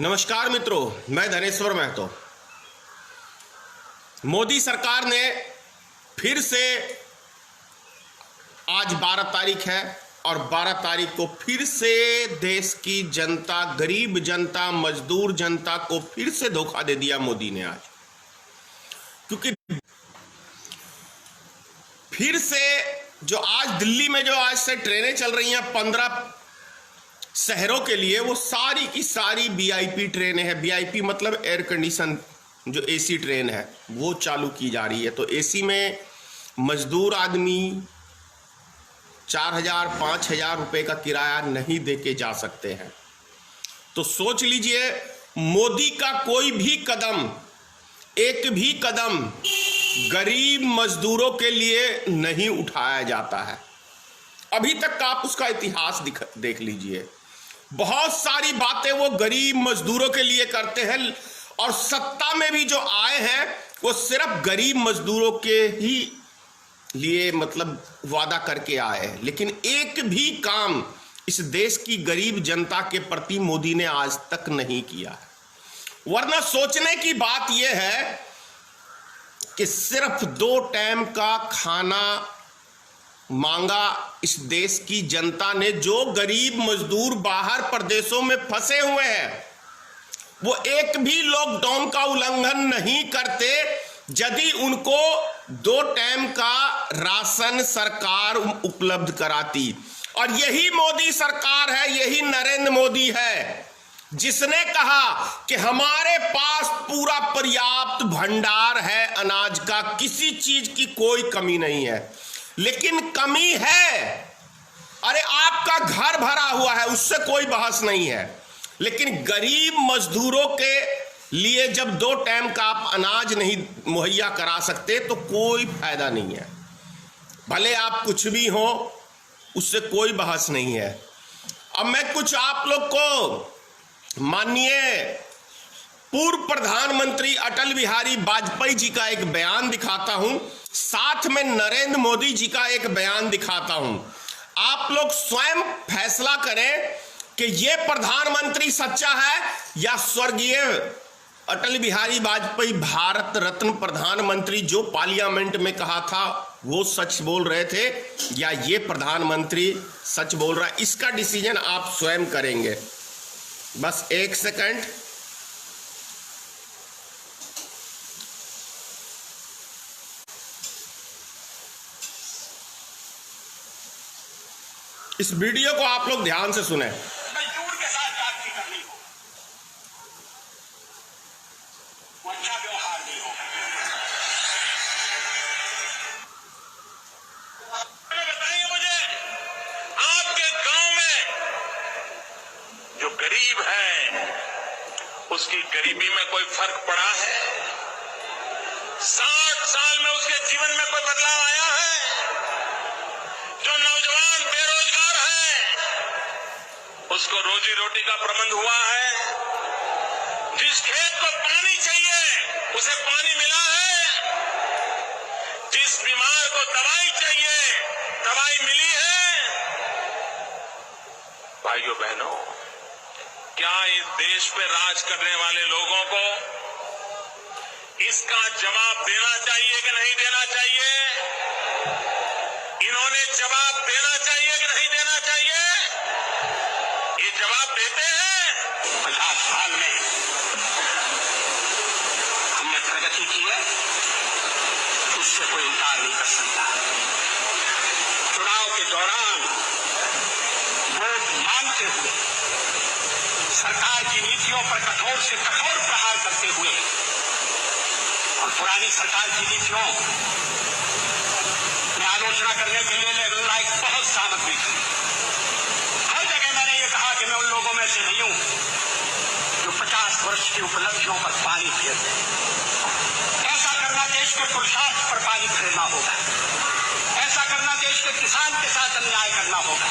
नमस्कार मित्रों, मैं धनेश्वर महतो। मोदी सरकार ने फिर से आज 12 तारीख है और 12 तारीख को फिर से देश की जनता, गरीब जनता, मजदूर जनता को फिर से धोखा दे दिया मोदी ने आज। क्योंकि फिर से जो आज दिल्ली में जो आज से ट्रेनें चल रही हैं 15 शहरों के लिए, वो सारी की सारी वीआईपी ट्रेनें हैं। वीआईपी मतलब एयर कंडीशन जो एसी ट्रेन है वो चालू की जा रही है। तो एसी में मजदूर आदमी 4,000-5,000 रुपए का किराया नहीं दे के जा सकते हैं। तो सोच लीजिए, मोदी का कोई भी कदम, एक भी कदम गरीब मजदूरों के लिए नहीं उठाया जाता है। अभी तक का आप उसका इतिहास देख लीजिए। बहुत सारी बातें वो गरीब मजदूरों के लिए करते हैं और सत्ता में भी जो आए हैं वो सिर्फ गरीब मजदूरों के ही लिए मतलब वादा करके आए हैं, लेकिन एक भी काम इस देश की गरीब जनता के प्रति मोदी ने आज तक नहीं किया है। वरना सोचने की बात यह है कि सिर्फ 2 टाइम का खाना मांगा इस देश की जनता ने। जो गरीब मजदूर बाहर प्रदेशों में फंसे हुए हैं वो एक भी लॉकडाउन का उल्लंघन नहीं करते यदि उनको 2 टाइम का राशन सरकार उपलब्ध कराती। और यही मोदी सरकार है, यही नरेंद्र मोदी है जिसने कहा कि हमारे पास पूरा पर्याप्त भंडार है अनाज का, किसी चीज की कोई कमी नहीं है। लेकिन कमी है, अरे आपका घर भरा हुआ है, उससे कोई बहस नहीं है, लेकिन गरीब मजदूरों के लिए जब 2 टाइम का आप अनाज नहीं मुहैया करा सकते तो कोई फायदा नहीं है। भले आप कुछ भी हो, उससे कोई बहस नहीं है। अब मैं कुछ आप लोग को माननीय पूर्व प्रधानमंत्री अटल बिहारी वाजपेयी जी का एक बयान दिखाता हूं, साथ में नरेंद्र मोदी जी का एक बयान दिखाता हूं। आप लोग स्वयं फैसला करें कि यह प्रधानमंत्री सच्चा है या स्वर्गीय अटल बिहारी वाजपेयी भारत रत्न प्रधानमंत्री जो पार्लियामेंट में कहा था वो सच बोल रहे थे, या ये प्रधानमंत्री सच बोल रहा है। इसका डिसीजन आप स्वयं करेंगे। बस 1 सेकंड। इस वीडियो को आप लोग ध्यान से सुने। मजदूर के साथ बात नहीं करनी हो, वो अच्छा व्यवहार नहीं होगा। बताइए मुझे, आपके गांव में जो गरीब है उसकी गरीबी में कोई फर्क पड़ा है? 60 साल में उसके जीवन में कोई बदलाव आया है? जो नौजवान बेरोजगार है उसको रोजी रोटी का प्रबंध हुआ है? जिस खेत को पानी चाहिए उसे पानी मिला है? जिस बीमार को दवाई चाहिए दवाई मिली है? भाइयों बहनों, क्या इस देश पे राज करने वाले लोगों को इसका जवाब देना चाहिए कि नहीं देना चाहिए? इन्होंने जवाब देना चाहिए कि नहीं देना चाहिए? ये जवाब देते हैं। 50 साल में हमने प्रगति की है, उससे कोई इनकार नहीं कर सकता। चुनाव के दौरान वोट मांगते हुए, सरकार की नीतियों पर कठोर से कठोर प्रहार करते हुए और पुरानी सरकार की नीतियों आलोचना करने के लिए लायक बहुत सामग्री थी। हर जगह मैंने ये कहा कि मैं उन लोगों में से नहीं हूं जो 50 वर्ष की उपलब्धियों पर पानी फेर दे। ऐसा करना देश के पुरुषार्थ पर पानी फेरना होगा। ऐसा करना देश के किसान के साथ अन्याय करना होगा।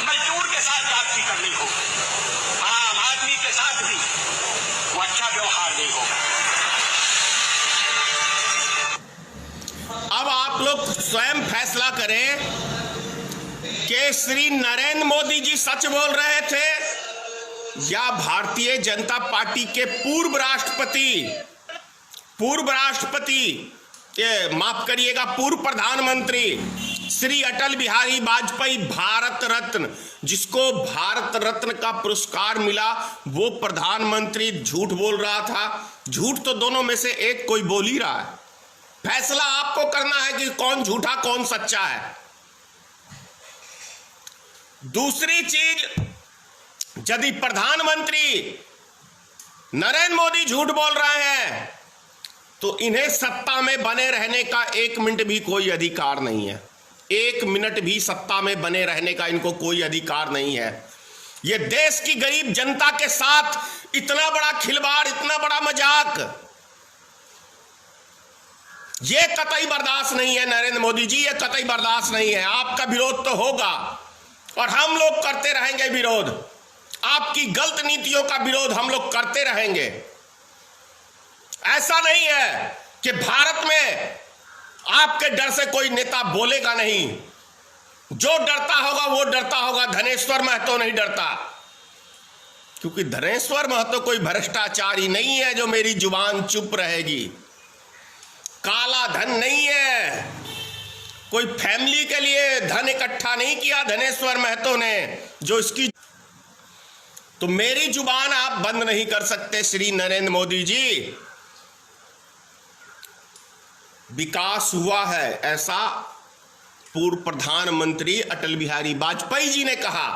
मजदूर के साथ जाति करनी होगी। आम आदमी के साथ भी वो अच्छा व्यवहार नहीं होगा। अब आप लोग स्वयं फैसला करें कि श्री नरेंद्र मोदी जी सच बोल रहे थे या भारतीय जनता पार्टी के पूर्व राष्ट्रपति माफ करिएगा, पूर्व प्रधानमंत्री श्री अटल बिहारी वाजपेयी, भारत रत्न, जिसको भारत रत्न का पुरस्कार मिला, वो प्रधानमंत्री झूठ बोल रहा था। झूठ तो दोनों में से एक कोई बोल ही रहा है। फैसला आपको करना है कि कौन झूठा कौन सच्चा है। दूसरी चीज, यदि प्रधानमंत्री नरेंद्र मोदी झूठ बोल रहे हैं तो इन्हें सत्ता में बने रहने का 1 मिनट भी कोई अधिकार नहीं है। 1 मिनट भी सत्ता में बने रहने का इनको कोई अधिकार नहीं है। ये देश की गरीब जनता के साथ इतना बड़ा खिलवाड़, इतना बड़ा मजाक, ये कतई बर्दाश्त नहीं है। नरेंद्र मोदी जी, ये कतई बर्दाश्त नहीं है। आपका विरोध तो होगा और हम लोग करते रहेंगे विरोध। आपकी गलत नीतियों का विरोध हम लोग करते रहेंगे। ऐसा नहीं है कि भारत में आपके डर से कोई नेता बोलेगा नहीं। जो डरता होगा वो डरता होगा, धनेश्वर महतो नहीं डरता, क्योंकि धनेश्वर महतो कोई भ्रष्टाचारी नहीं है जो मेरी जुबान चुप रहेगी। काला धन नहीं है, कोई फैमिली के लिए धन इकट्ठा नहीं किया धनेश्वर महतो ने जो इसकी, तो मेरी जुबान आप बंद नहीं कर सकते श्री नरेंद्र मोदी जी। विकास हुआ है, ऐसा पूर्व प्रधानमंत्री अटल बिहारी वाजपेयी जी ने कहा।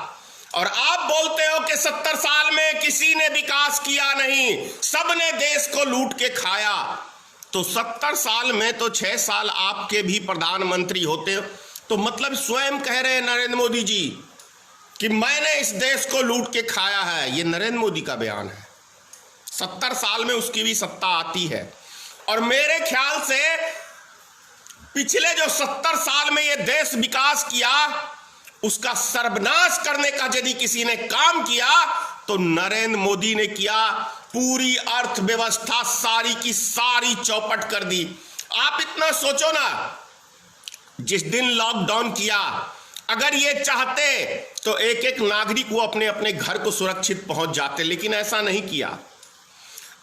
और आप बोलते हो कि 70 साल में किसी ने विकास किया नहीं, सबने देश को लूट के खाया। तो 70 साल में तो 6 साल आपके भी प्रधानमंत्री होते, तो मतलब स्वयं कह रहे हैं नरेंद्र मोदी जी कि मैंने इस देश को लूट के खाया है। ये नरेंद्र मोदी का बयान है। 70 साल में उसकी भी सत्ता आती है। और मेरे ख्याल से पिछले जो 70 साल में ये देश विकास किया, उसका सर्वनाश करने का यदि किसी ने काम किया तो नरेंद्र मोदी ने किया। पूरी अर्थव्यवस्था सारी की सारी चौपट कर दी। आप इतना सोचो ना, जिस दिन लॉकडाउन किया, अगर ये चाहते तो एक एक नागरिक वो अपने अपने घर को सुरक्षित पहुंच जाते, लेकिन ऐसा नहीं किया।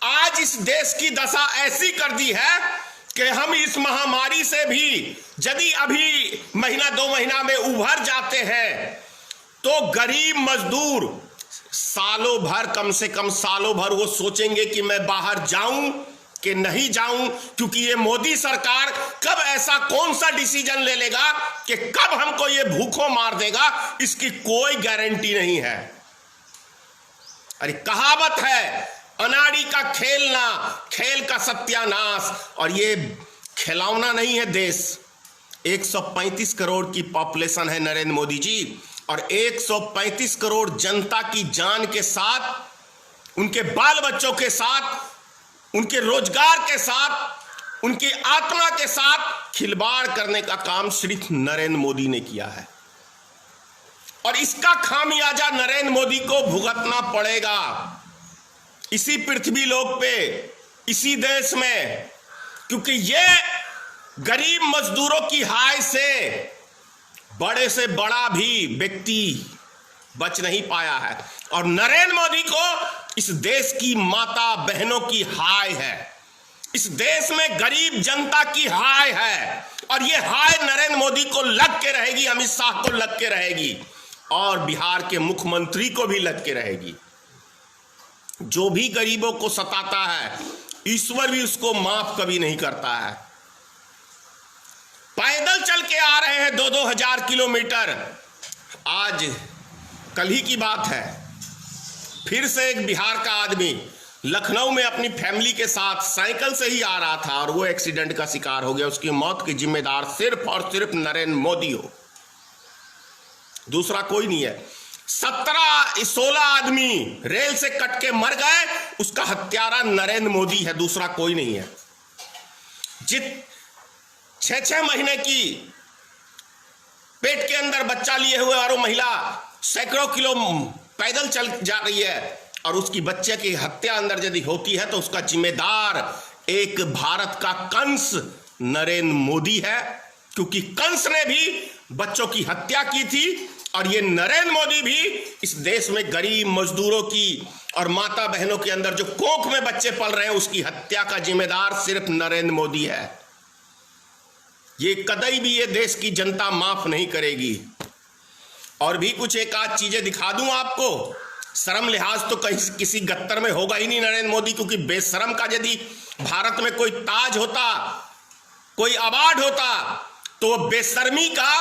आज इस देश की दशा ऐसी कर दी है कि हम इस महामारी से भी यदि अभी महीना 2 महीना में उभर जाते हैं तो गरीब मजदूर सालों भर, कम से कम सालों भर वो सोचेंगे कि मैं बाहर जाऊं कि नहीं जाऊं, क्योंकि ये मोदी सरकार कब ऐसा कौन सा डिसीजन ले लेगा कि कब हमको ये भूखों मार देगा, इसकी कोई गारंटी नहीं है। अरे कहावत है, अनाड़ी का खेलना, खेल का सत्यानाश। और ये खिलौना नहीं है देश। 135 करोड़ की पॉपुलेशन है नरेंद्र मोदी जी, और 135 करोड़ जनता की जान के साथ, उनके बाल बच्चों के साथ, उनके रोजगार के साथ, उनकी आत्मा के साथ खिलवाड़ करने का काम सिर्फ नरेंद्र मोदी ने किया है। और इसका खामियाजा नरेंद्र मोदी को भुगतना पड़ेगा इसी पृथ्वी लोक पे, इसी देश में, क्योंकि ये गरीब मजदूरों की हाय से बड़े से बड़ा भी व्यक्ति बच नहीं पाया है। और नरेंद्र मोदी को इस देश की माता बहनों की हाय है, इस देश में गरीब जनता की हाय है। और ये हाय नरेंद्र मोदी को लग के रहेगी, अमित शाह को लग के रहेगी, और बिहार के मुख्यमंत्री को भी लग के रहेगी। जो भी गरीबों को सताता है, ईश्वर भी उसको माफ कभी नहीं करता है। पैदल चल के आ रहे हैं 2-2 हजार किलोमीटर। आज कल ही की बात है, फिर से एक बिहार का आदमी लखनऊ में अपनी फैमिली के साथ साइकिल से ही आ रहा था और वो एक्सीडेंट का शिकार हो गया। उसकी मौत की जिम्मेदार सिर्फ और सिर्फ नरेंद्र मोदी हो, दूसरा कोई नहीं है। 16 आदमी रेल से कट के मर गए, उसका हत्यारा नरेंद्र मोदी है, दूसरा कोई नहीं है। जित 6-6 महीने की पेट के अंदर बच्चा लिए हुए और वो महिला सैकड़ों किलो पैदल चल जा रही है, और उसकी बच्चे की हत्या अंदर यदि होती है तो उसका जिम्मेदार एक भारत का कंस नरेंद्र मोदी है, क्योंकि कंस ने भी बच्चों की हत्या की थी और ये नरेंद्र मोदी भी इस देश में गरीब मजदूरों की और माता बहनों के अंदर जो कोख में बच्चे पल रहे हैं उसकी हत्या का जिम्मेदार सिर्फ नरेंद्र मोदी है। ये कतई भी ये देश की जनता माफ नहीं करेगी। और भी कुछ एक आध चीजें दिखा दूं आपको। शर्म लिहाज तो कहीं किसी गत्तर में होगा ही नहीं नरेंद्र मोदी, क्योंकि बेशरम का यदि भारत में कोई ताज होता, कोई अवार्ड होता, तो बेशर्मी का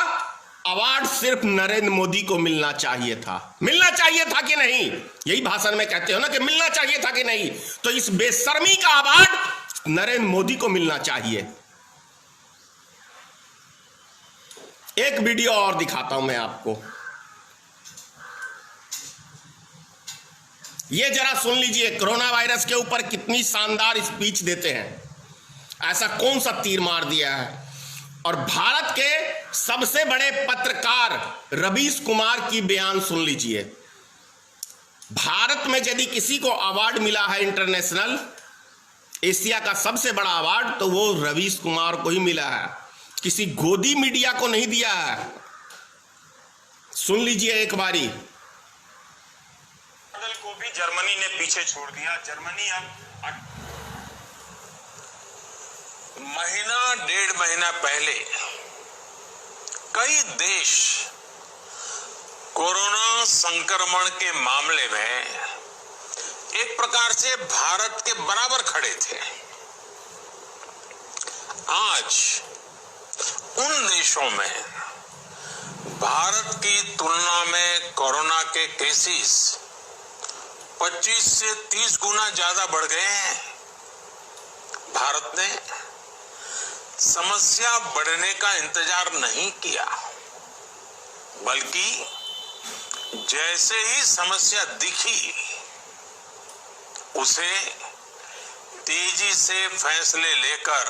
अवार्ड सिर्फ नरेंद्र मोदी को मिलना चाहिए था। मिलना चाहिए था कि नहीं? यही भाषण में कहते हो ना कि मिलना चाहिए था कि नहीं? तो इस बेशर्मी का अवार्ड नरेंद्र मोदी को मिलना चाहिए। एक वीडियो और दिखाता हूं मैं आपको, ये जरा सुन लीजिए। कोरोना वायरस के ऊपर कितनी शानदार स्पीच देते हैं, ऐसा कौन सा तीर मार दिया है। और भारत के सबसे बड़े पत्रकार रवीश कुमार की बयान सुन लीजिए। भारत में यदि किसी को अवार्ड मिला है इंटरनेशनल, एशिया का सबसे बड़ा अवार्ड, तो वो रवीश कुमार को ही मिला है, किसी गोदी मीडिया को नहीं दिया है। सुन लीजिए एक बारी। को भी जर्मनी ने पीछे छोड़ दिया। जर्मनी अब महीना डेढ़ महीना पहले कई देश कोरोना संक्रमण के मामले में एक प्रकार से भारत के बराबर खड़े थे। आज उन देशों में भारत की तुलना में कोरोना के केसेस 25 से 30 गुना ज्यादा बढ़ गए हैं। भारत ने समस्या बढ़ने का इंतजार नहीं किया, बल्कि जैसे ही समस्या दिखी उसे तेजी से फैसले लेकर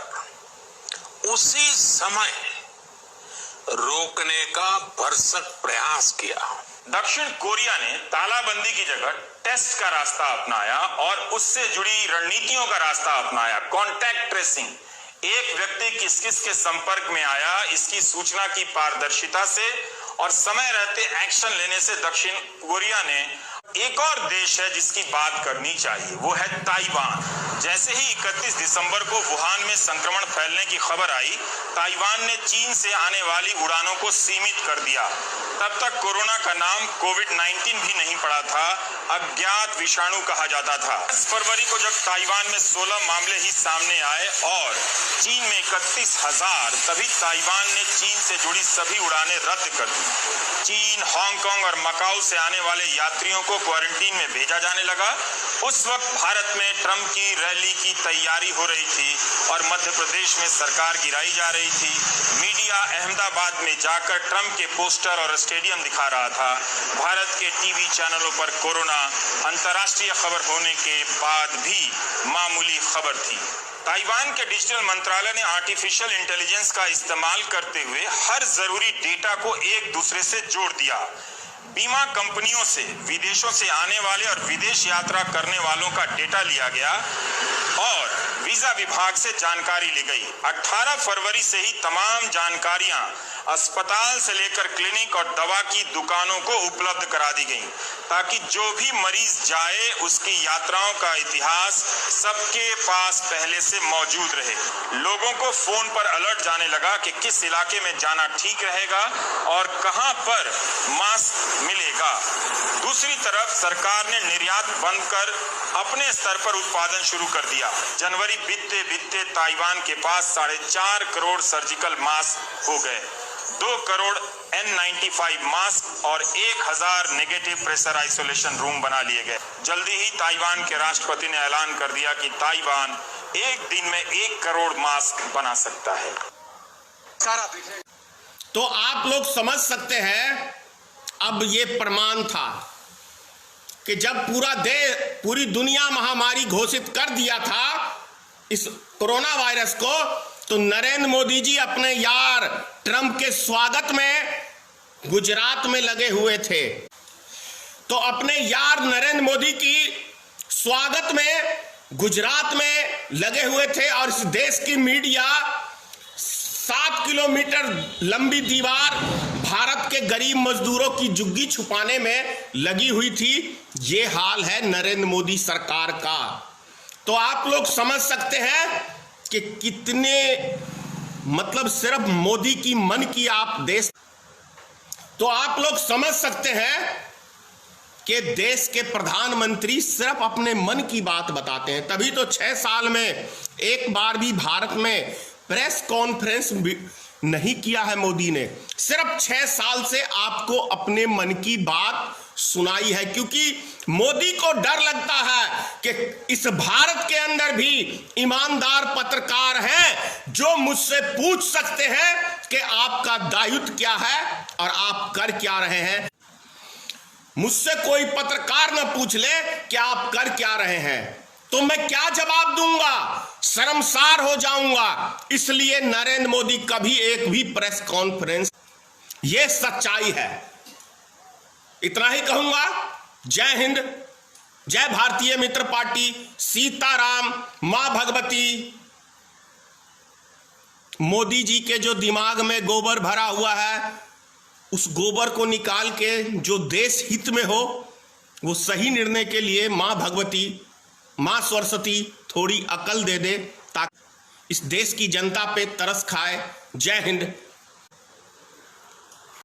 उसी समय रोकने का भरसक प्रयास किया। दक्षिण कोरिया ने तालाबंदी की जगह टेस्ट का रास्ता अपनाया और उससे जुड़ी रणनीतियों का रास्ता अपनाया। कॉन्टैक्ट ट्रेसिंग, एक व्यक्ति किस किस के संपर्क में आया, इसकी सूचना की पारदर्शिता से और समय रहते एक्शन लेने से दक्षिण कोरिया ने एक और देश है जिसकी बात करनी चाहिए, वो है ताइवान। जैसे ही 31 दिसंबर को वुहान में संक्रमण फैलने की खबर आई, ताइवान ने चीन से आने वाली उड़ानों को सीमित कर दिया। तब तक कोरोना का नाम कोविड-19 भी नहीं पड़ा था, अज्ञात विषाणु कहा जाता था। 10 फरवरी को जब ताइवान में 16 मामले ही सामने आए और चीन में 31,000, तभी ताइवान ने चीन से जुड़ी सभी उड़ानें रद्द कर दी। चीन, हांगकांग और मकाऊ से आने वाले यात्रियों को क्वारंटीन में भेजा जाने लगा। उस वक्त भारत में ट्रंप की रैली की तैयारी हो रही थी और मध्य प्रदेश में सरकार गिराई जा रही थी। मीडिया अहमदाबाद में जाकर ट्रंप के पोस्टर और स्टेडियम दिखा रहा था। भारत के टीवी चैनलों पर कोरोना अंतर्राष्ट्रीय खबर होने के बाद भी मामूली खबर थी। ताइवान के डिजिटल मंत्रालय ने आर्टिफिशियल इंटेलिजेंस का इस्तेमाल करते हुए हर जरूरी डेटा को एक दूसरे से जोड़ दिया। बीमा कंपनियों से विदेशों से आने वाले और विदेश यात्रा करने वालों का डेटा लिया गया और वीजा विभाग से जानकारी ली गई। 18 फरवरी से ही तमाम जानकारियां अस्पताल से लेकर क्लिनिक और दवा की दुकानों को उपलब्ध करा दी गई, ताकि जो भी मरीज जाए उसकी यात्राओं का इतिहास सबके पास पहले से मौजूद रहे। लोगों को फोन पर अलर्ट जाने लगा कि किस इलाके में जाना ठीक रहेगा और कहां पर मास्क मिलेगा। दूसरी तरफ सरकार ने निर्यात बंद कर अपने स्तर पर उत्पादन शुरू कर दिया। जनवरी बीतते बीतते ताइवान के पास 4.5 करोड़ सर्जिकल मास्क हो गए, 2 करोड़ N95 मास्क और 1000 नेगेटिव प्रेशर आइसोलेशन रूम बना लिए गए। जल्दी ही ताइवान के राष्ट्रपति ने ऐलान कर दिया कि ताइवान एक दिन में 1 करोड़ मास्क बना सकता है। तो आप लोग समझ सकते हैं, अब ये प्रमाण था कि जब पूरी दुनिया महामारी घोषित कर दिया था इस कोरोना वायरस को, तो नरेंद्र मोदी जी अपने यार ट्रंप के स्वागत में गुजरात में लगे हुए थे। तो अपने यार नरेंद्र मोदी की स्वागत में गुजरात में लगे हुए थे और इस देश की मीडिया 7 किलोमीटर लंबी दीवार भारत के गरीब मजदूरों की झुग्गी छुपाने में लगी हुई थी। ये हाल है नरेंद्र मोदी सरकार का। तो आप लोग समझ सकते हैं कि कितने मतलब सिर्फ मोदी की मन की आप देश, तो आप लोग समझ सकते हैं कि देश के प्रधानमंत्री सिर्फ अपने मन की बात बताते हैं। तभी तो 6 साल में एक बार भी भारत में प्रेस कॉन्फ्रेंस नहीं किया है मोदी ने। सिर्फ 6 साल से आपको अपने मन की बात सुनाई है, क्योंकि मोदी को डर लगता है कि इस भारत के अंदर भी ईमानदार पत्रकार हैं जो मुझसे पूछ सकते हैं कि आपका दायित्व क्या है और आप कर क्या रहे हैं। मुझसे कोई पत्रकार न पूछ ले कि आप कर क्या रहे हैं तो मैं क्या जवाब दूंगा, शर्मसार हो जाऊंगा। इसलिए नरेंद्र मोदी कभी एक भी प्रेस कॉन्फ्रेंस, यह सच्चाई है। इतना ही कहूंगा। जय हिंद, जय भारतीय मित्र पार्टी, सीताराम, मां भगवती। मोदी जी के जो दिमाग में गोबर भरा हुआ है, उस गोबर को निकाल के जो देश हित में हो वो सही निर्णय के लिए मां भगवती, मां सरस्वती थोड़ी अकल दे दे ताकि इस देश की जनता पे तरस खाए। जय हिंद।